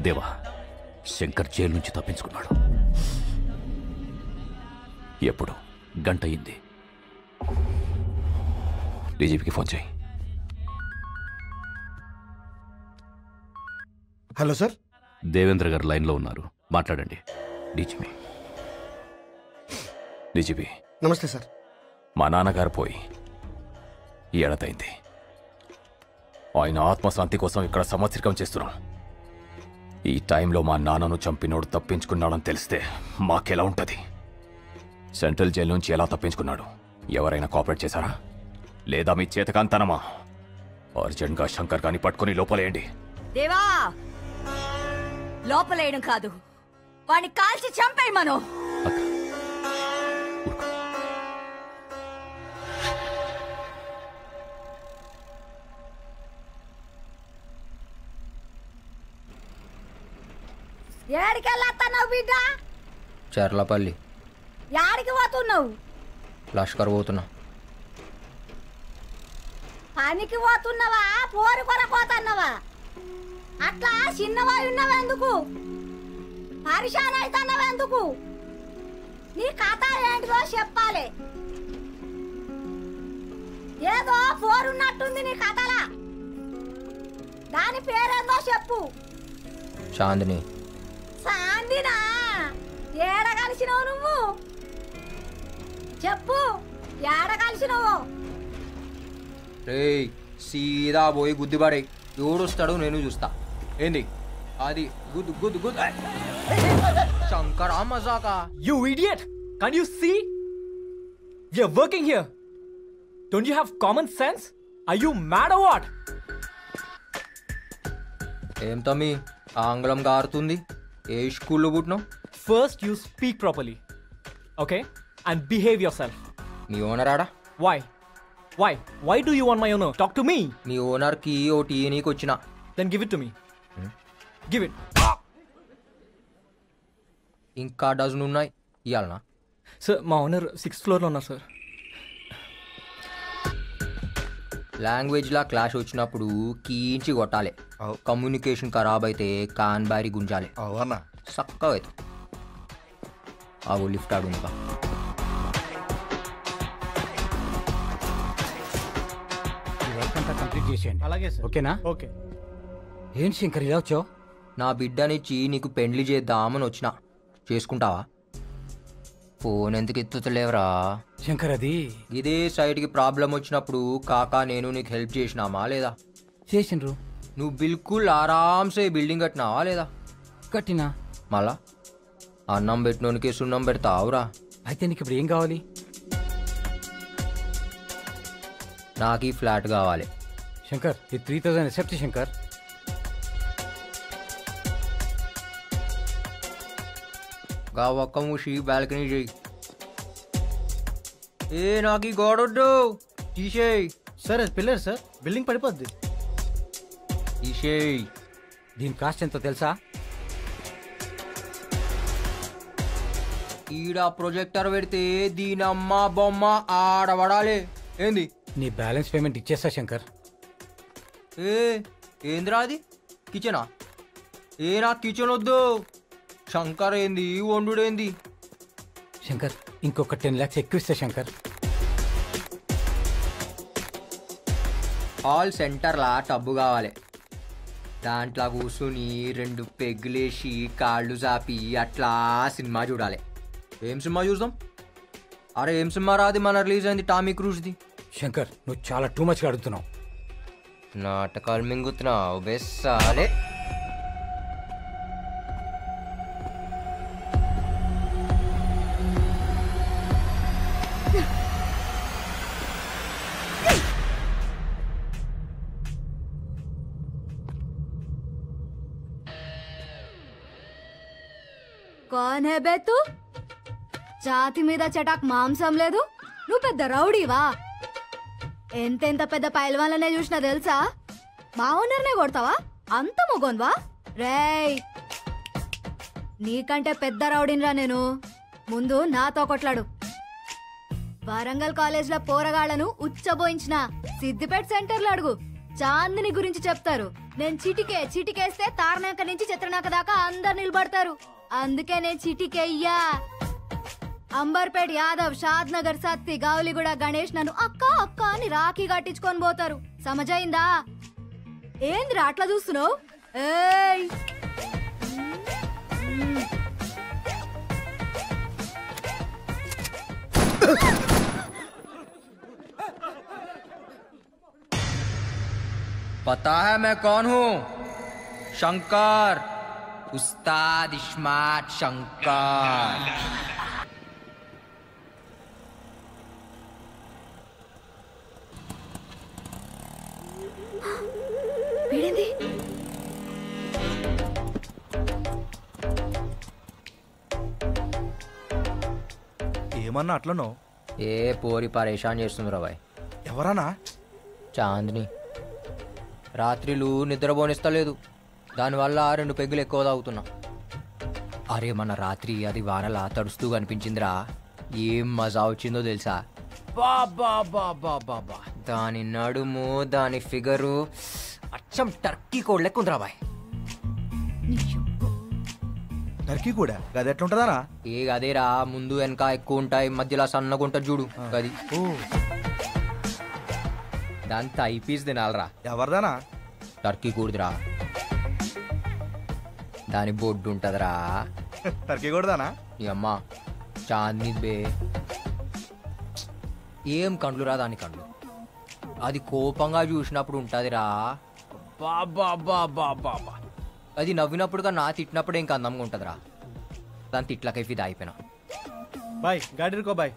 దేవా, శంకర్ జైలు నుంచి తప్పించుకున్నాడు. ఎప్పుడు? గంట అయింది. డీజీపీకి ఫోన్ చేయి. హలో సార్, దేవేంద్ర గారు లైన్లో ఉన్నారు, మాట్లాడండి. డీజీపీ. నమస్తే సార్. మా నాన్నగారు పోయి ఏడాదైంది. ఆయన ఆత్మశాంతి కోసం ఇక్కడ సంవత్సరికం చేస్తున్నాం. ఈ టైంలో మా నాన్నను చంపినోడు తప్పించుకున్నాడని తెలిస్తే మాకెలా ఉంటుంది? సెంట్రల్ జైలు నుంచి ఎలా తప్పించుకున్నాడు? ఎవరైనా కోఆపరేట్ చేశారా? లేదా మీ చేతకాంతనమా? అర్జెంట్గా శంకర్ గారిని పట్టుకుని లోపలేయండి. దేవా, లోపలేయడం కాదు, వాణ్ణి కాల్చి చంపేయమను. ఏడికెళ్ళొస్తున్నావు బిడ్డ? చర్లపల్లి. యాడికి పోతున్నావు? లష్కర్ పోతున్నా. పనికి పోతున్నావా? పోరు కొరపోతున్నావా? అట్లా చిన్నవాయి ఉన్నావెందుకు? పరిశాన్ అవుతున్నావెందుకు? నీ కథ ఏంటిదో చెప్పాలి. ఏదో పోరున్నట్టుంది నీ కథలా. దాని పేరేందో చెప్పు. చాందిని. చాందినా? ఏడ కలిసినావు నువ్వు? చెప్పు, ఏడ కలిసినావు? రేయ్, సీదా పోయి గుద్దిపడే. ఎవడొస్తాడు నేను చూస్తా. ఏంది అది? గుద్దు గుద్దు గుద్దు. శంకరా మజాకా. You idiot! Can't you see? We are working here. Don't you have common sense? Are you mad or what? ఏం తమ్మి ఆంగ్లం గారుతుంది? ఏ స్కూల్లో పుట్టినావు? First you speak properly. Okay? And behave yourself. Me owner ఆడా? Why? Why do you want my owner? Talk to me. మీ ఓనర్కి O T నీకు వచ్చిన. Then give it to me. Give it. ఇంకా dozen ఉన్నాయి ఇవ్వాలనా? Sir, మా owner 6th floor లో ఉన్నారు sir. లాంగ్వేజ్లా clash వచ్చినప్పుడు కీంచి కొట్టాలి. కమ్యూనికేషన్ ఖరాబ్ అయితే కాన్ బారి గుంజాలి. అవునా? చక్కగా అవుతుంది. ఆగు, లిఫ్ట్ ఆడు. ఇంకా కంప్లీట్ చేసేయండి. అలాగే సార్. ఓకేనా? ఓకే. ఏం శంకర్ ఇలా వచ్చావు? నా బిడ్డనిచ్చి నీకు పెండ్లి చేద్దామని వచ్చిన. చేసుకుంటావా? ఫోన్ ఎందుకు ఎత్తుతలేవరా శంకర్? అది ఇదే సైడ్కి ప్రాబ్లం వచ్చినప్పుడు కాకా నేను నీకు హెల్ప్ చేసినామా లేదా? చేసిండ్రు. నువ్వు బిల్కుల్ ఆరాంసే బిల్డింగ్ కట్టినావా లేదా? కట్టినా. మళ్ళా అన్నం పెట్టినోనికి సున్నం పెడతావురా? అయితే నీకు ఇప్పుడు ఏం కావాలి? నాకు ఈ ఫ్లాట్ కావాలి. శంకర్, ఈ 3000 ఎక్సెప్ట్ శంకర్. గా ఒక్క మూసి బాల్కనీ చేయి. ఏ నాకు ఈ గోడొడ్డు తీసేయి. సార్ అది పిల్లర్ సార్, బిల్డింగ్ పడిపోద్ది. తీసేయి. దీని కాస్ట్ ఎంతో తెలుసా? ఈడ ప్రొజెక్టర్ పెడితే దీనమ్మ బొమ్మ ఆడబడాలి. ఏంది? నీ బ్యాలెన్స్ పేమెంట్ ఇచ్చేస్తా శంకర్. ఏంద్రా అది? కిచెనా? నాకు కిచెన్ వద్దు. శంకర్ ఏంది? వండుడేంది? శంకర్, ఇంకొక 10 lakhs ఎక్కువ ఇస్తా శంకర్. హాల్ సెంటర్లా టబ్బు కావాలి. దాంట్లో కూర్చుని 2 పెగ్గులేసి కాళ్ళు చాపి అట్లా సినిమా చూడాలి. ఏం సినిమా చూద్దాం? అరే ఏం సినిమా రాది మన రిలీజ్ అయింది టామీ క్రూజ్ది. శంకర్, నువ్వు చాలా టూ మచ్గా అడుగుతున్నావు. నాటకాలు మింగుతున్నావు బెస్సాలే. कौन है बे तू? ఛాతి మీద చటాక్ మాంసం లేదు, నువ్వు పెద్ద రౌడీవా? ఎంతెంత పెద్ద పైల్వాన్లనే చూసినా తెలుసా? మా ఓనర్నే కొడతావా? అంత మొగోన్వా? రేయ్, నీకంటే పెద్ద రౌడీనిరా నేను. ముందు నాతో కొట్లాడు. వరంగల్ కాలేజ్లో పోరగాళ్లను ఉచ్చబోయించిన సిద్దిపేట సెంటర్లో అడుగు. చాందిని గురించి చెప్తారు. నేను చిటికేస్తే తారనాక నుంచి చిత్రనాక దాకా అందరు నిలబడతారు. అందుకే నేను చిటికెయ్యా. అంబర్పేట్ యాదవ్, షాద్ నగర్ సత్తి, గావలిగూడ గణేష్ నన్ను అక్క అక్క అని రాఖీ కట్టించుకొని పోతారు. సమజైందా? ఏందిరా అట్లా చూస్తున్నావు? ఏయ్ पता है मैं कौन हूँ? शंकर, उस्ताद इस्मार्ट शंकर। వీడేంది? ఏమన్నా అట్లనో? ఏ పోరి పరేషాన్ చేస్తుంది రాబాయ్. ఎవరన్నా? చాందిని రాత్రిలు నిద్రపోనిస్తలేదు. దానివల్ల 2 పెగ్గులు ఎక్కువ తాగుతున్నా. అరే మన రాత్రి అది వానలా తడుస్తూ కనిపించిందిరా. ఏం మజా వచ్చిందో తెలుసా? బాబా బాబా బాబా, దాని నడుము, దాని ఫిగరు అచ్చం టర్కీ కోడ్ లెక్క ఉందిరా బాయ్. టర్కీ కూడా గది ఎట్లుంటదారా? ఏ గదేరా, ముందు వెనక ఎక్కువ ఉంటాయి, మధ్యలో సన్నగా ఉంటుంది చూడు గది. దాని థై పీస్ తినాలరా. ఎవరిదానా? టర్కీ కూడదురా, దాని బొడ్డు ఉంటదిరా. టర్కీ కూడదానా? ఈ అమ్మ చాందిని బే, ఏం కండ్లురా దాని కండ్లు. అది కోపంగా చూసినప్పుడు ఉంటదిరా. బాబా బాబా బాబా, అది నవ్వినప్పుడుగా నా తిట్టినప్పుడు ఇంకా అందంగా ఉంటదిరా. దాని తిట్లకై ఫిదా అయిపోయినా. బాయ్ గాడి రుకో బాయ్.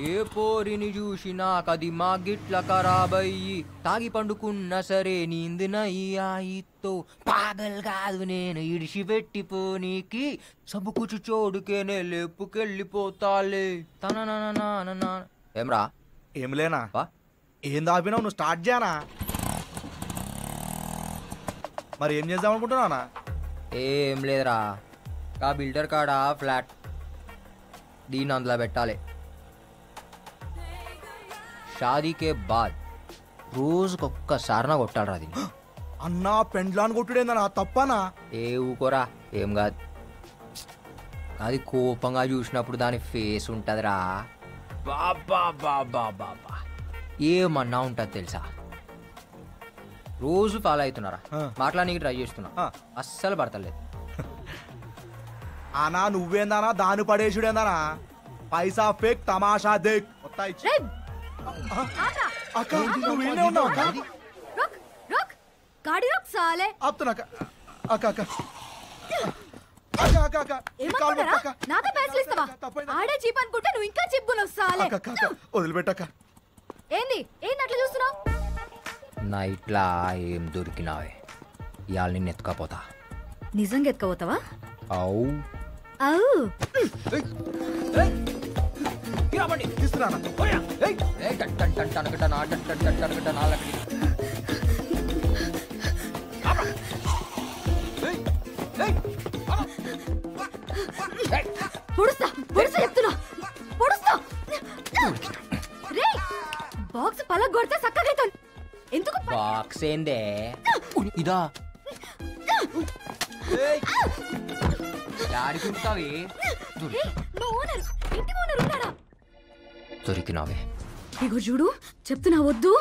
ఏ పోరిని చూసినా కది మా గిట్ల ఖరాబయ్యి, తాగి పండుకున్న సరే నీందినయ్యాయితో. పాగల్ కాదు నేను ఇడిసి పెట్టిపోనీకి, సబుకుచు చోడుకేనే లేపుకెళ్ళిపోతాలే. తన ఏమ్రా? ఏం లేనా? వా? ఏం దాపినావు? నువ్వు స్టార్ట్ చేయనా? మరి ఏం చేద్దాం అనుకుంటున్నానా? ఏం లేదురా, ఆ బిల్డర్ కాడ ఫ్లాట్, దీన్ని అందులో పెట్టాలి. షాదీకే బాద్ రోజుకొక్కసారి కొట్టాలరా దీన్ని. అన్నా పెండ్లాన్ కొట్టుడేందనా? తప్పనా? ఏ ఊకోరా, ఏం కాదు. అది కోపంగా చూసినప్పుడు దాని ఫేస్ ఉంటదిరా. బాబా బాబా బాబా, ఏమన్నా ఉంటది తెలుసా? రోజు ఫాలో అవుతున్నారా, మాట్లాడానికి ట్రై చేస్తున్నా, అస్సలు పడతలేదు. అనా నువ్వేందానా? దాని పడేసుడేందానా? పైసా ఫేక్, తమాషా దేక్. అక్క నువ్వు వీళ్ళే ఉన్నావు అక్క? గాడి రోక్ సాలే. ఆపుతున్నా అక్క. అక్క అక్క అక్క అక్క అక్క ఏమనుకున్నారా? నాతో పైసలు ఇస్తావా? ఆడే చీప్ అనుకుంటే నువ్వు ఇంకా చిప్పునవు సాలే. అక్క అక్క వదిలిపెట్టక్క. ఏంది ఏంది అట్లా చూస్తున్నావు? నైట్లా ఏం దొరికినావే, ఇవాళ నిన్ను ఎత్తుకపోతా. నిజంగా ఎత్తుకపోతావా? అవు అవు ఇస్తున్నానా? పొడుస్తా పొడుస్తా చెప్తున్నా, పొడుస్తా. రే బాక్స్ పలగ కొడితే చక్కగా ఎందుకు? బాక్స్ ఏందే ఇదా? ఆడుకుంటావి. ఇంటి ఓనర్ ఉన్నాడా? దొరికినావే. ఇగో చూడు చెప్తున్నా, వద్దు.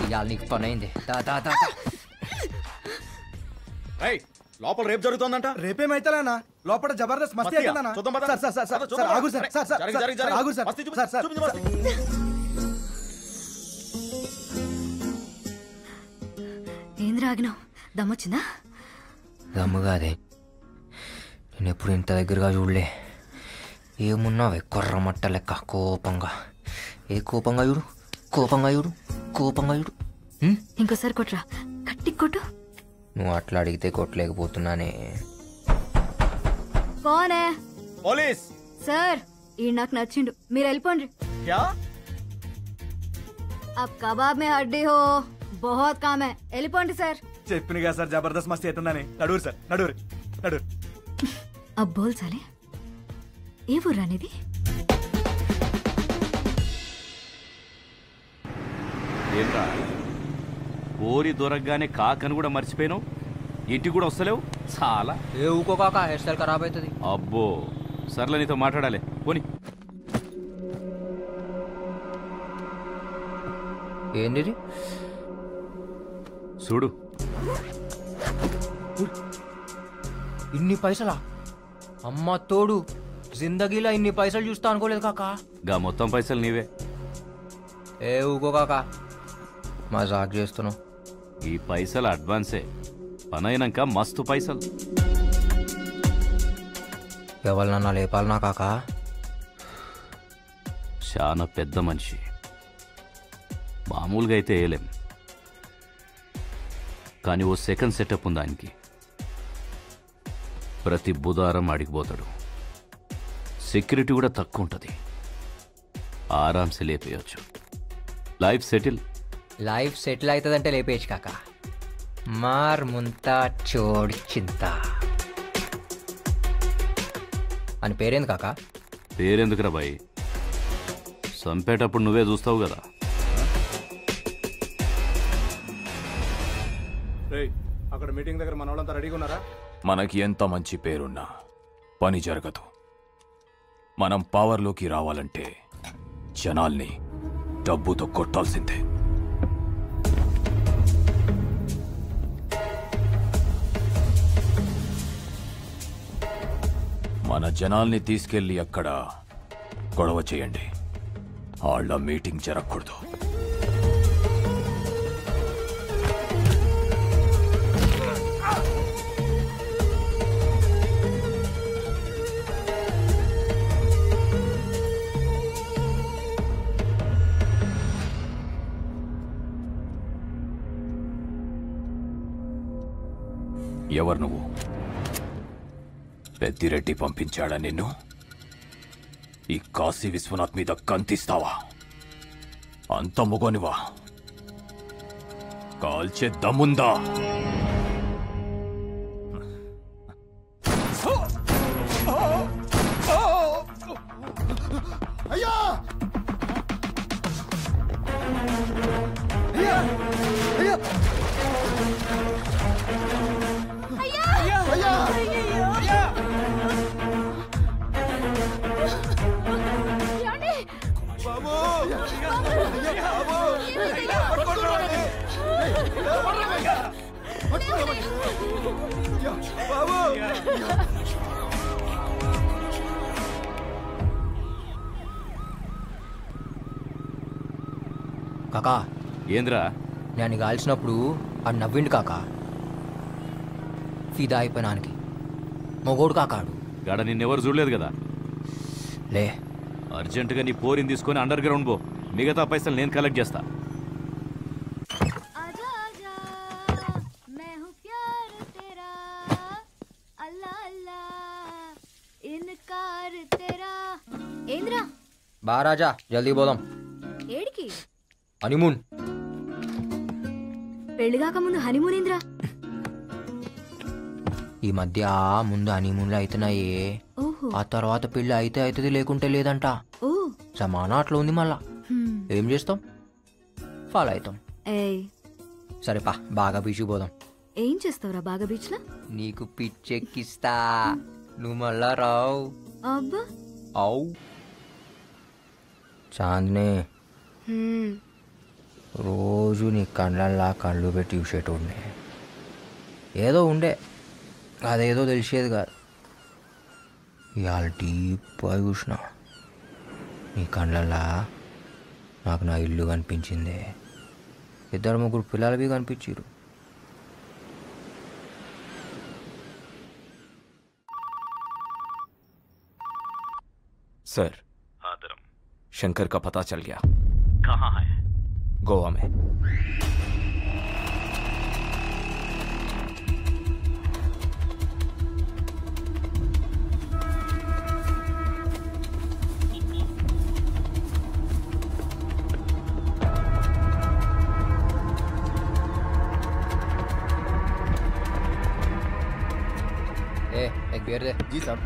ఇవాళ నీకు పని అయింది. లోపల రేపు జరుగుతుందంట. రేపేమైతేనా? లోపల జబర్దస్త్ మస్తీ అవుతుందన్నా. Sir sir sir sir sir ఆగు సార్. సార్ సార్ సార్ ఆగు సార్. సార్ సార్ ఏంద్ర ఆగినావు? దమ్మొచ్చిందా? దమ్ముగాదే, నేను ఎప్పుడు ఇంత దగ్గరగా చూడలే. ఏమున్నావే కొర్రమట్ట లెక్క కోపంగా. ఏ కోపంగా చూడు, కోపంగా చూడు, కోపంగా చూడు. ఇంకోసారి కొట్రా, గట్టి కొట్టు. నువ్వు అట్లా అడిగితే కొట్టలేకపోతున్నానే. కోనే? పోలీస్ సార్, ఈ నాకు నచ్చిండు, మీరు వెళ్ళిపోండి. అబ్ కబాబ్ మే హడ్డీ హో, బహుత్ కామ్ హై. వెళ్ళిపోండి సార్. చెప్పిన కదా సార్ జబర్దస్త్ మస్తీ అవుతుందని. నడురు సార్, నడురు నడురు. अब बोल साले, ఏ ఊర్రా అనేది? ఏంట్రా ఓరి దొరకగానే కాకని కూడా మర్చిపోయినావు, ఇంటికి కూడా వస్తలేవు. చాలా ఏ ఊకో కాక, హెయిర్ స్టైల్ ఖరాబ్ అవుతుంది. అబ్బో సర్లే, నీతో మాట్లాడాలి పోని. ఏంది చూడు, ఇన్ని పైసలా? అమ్మ తోడు, జిందగీలో ఇన్ని పైసలు చూస్తా అనుకోలేదు కాక. గా మొత్తం పైసలు నీవే. ఏ ఊకో కాక, మజాక్ చేస్తున్నావు. ఈ పైసలు అడ్వాన్సే, పనైనాక మస్తు పైసలు. ఎవరినన్నా లేపాలనా కాక? చాలా పెద్ద మనిషి, మామూలుగా అయితే వేయలేం. కానీ ఓ సెకండ్ సెటప్ ఉంది ఆయనకి. ప్రతి బుధవారం అడిగిపోతాడు. సెక్యూరిటీ కూడా తక్కువ ఉంటుంది, ఆరామ్సే లేపేయచ్చు. Life settle. లైఫ్ సెటిల్ అవుతుందంటే లేపేయచ్చు కాక. మార్ ముంతా చోడి చింత అని పేరేంది కాక? పేరెందుకురా బాయ్, చంపేటప్పుడు నువ్వే చూస్తావు కదా. అక్కడ మీటింగ్ దగ్గర మన వాళ్ళంతా రెడీగా ఉన్నారా? మనకి ఎంత మంచి పేరున్నా పని జరగదు. మనం పవర్లోకి రావాలంటే జనాల్ని డబ్బుతో కొట్టాల్సిందే. మన జనాల్ని తీసుకెళ్లి అక్కడ గొడవ చేయండి. వాళ్ళ మీటింగ్ జరగకూడదు. ఎవరు నువ్వు? పెద్దిరెడ్డి పంపించాడా నిన్ను? ఈ కాశీ విశ్వనాథ్ మీద కంతిస్తావా? అంత మొగనివా? కాల్చే దమ్ముందా? అయ్యా అయ్యా అయ్యా అయ్యా అయ్యా బాబు బాబు కాకా ఏంద్రా? నేను కాల్చినప్పుడు ఆడు నవ్విండు కాక. ఫిదా అయిపోయినానికి మొగోడు కాకాడు. గాడ నిన్నెవరు చూడలేదు కదా. లే, అర్జెంటుగా నీ పోరిని తీసుకొని అండర్ గ్రౌండ్ పో. మిగతా పైసలు నేను కలెక్ట్ చేస్తా. ఏంద్రా? బా రాజా, జల్దీ పోదాం. ఏడికి? హనీమూన్. పెళ్లిగాక ముందు హనీమూన్ ఏంద్రా? ఈ మధ్య ముందు హనీమూన్లు అవుతున్నాయే, ఓహో. ఆ తర్వాత పెళ్లి అయితే అవుతుంది, లేకుంటే లేదంట. ఓ జమానా అట్లా ఉంది. మళ్ళా ఏం చేస్తాం, ఫాలో అవుతాం. ఏయ్ సరేపా, బాగా బీచ్కి పోదాం. ఏం చేస్తావురా బాగా బీచ్ లో? నీకు పిచ్చెక్కిస్తా, నువ్వు మళ్ళా రావు. అబ్బా. అవు చాందిని, రోజు నీ కళ్ళల్లా కళ్ళు పెట్టి చూసేటోడిని. ఏదో ఉండే, అదేదో తెలిసేది కాదు. ఇవాళ డీప్గా చూసిన నీ కళ్ళల్లా నాకు నా ఇల్లు కనిపించింది. 2-3 పిల్లలవి కనిపించారు. सर, शंकर का पता चल गया. कहाँ है? गोवा में. एक बियर दे. जी साहब.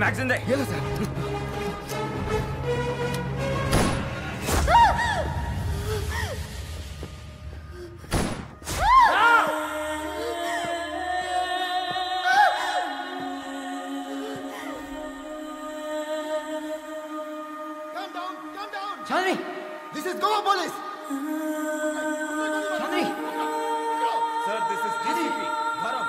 మ్యాగజైన్ దే ఎలా sir Chandri this is Goa police Chandri sir this is DCP Dharam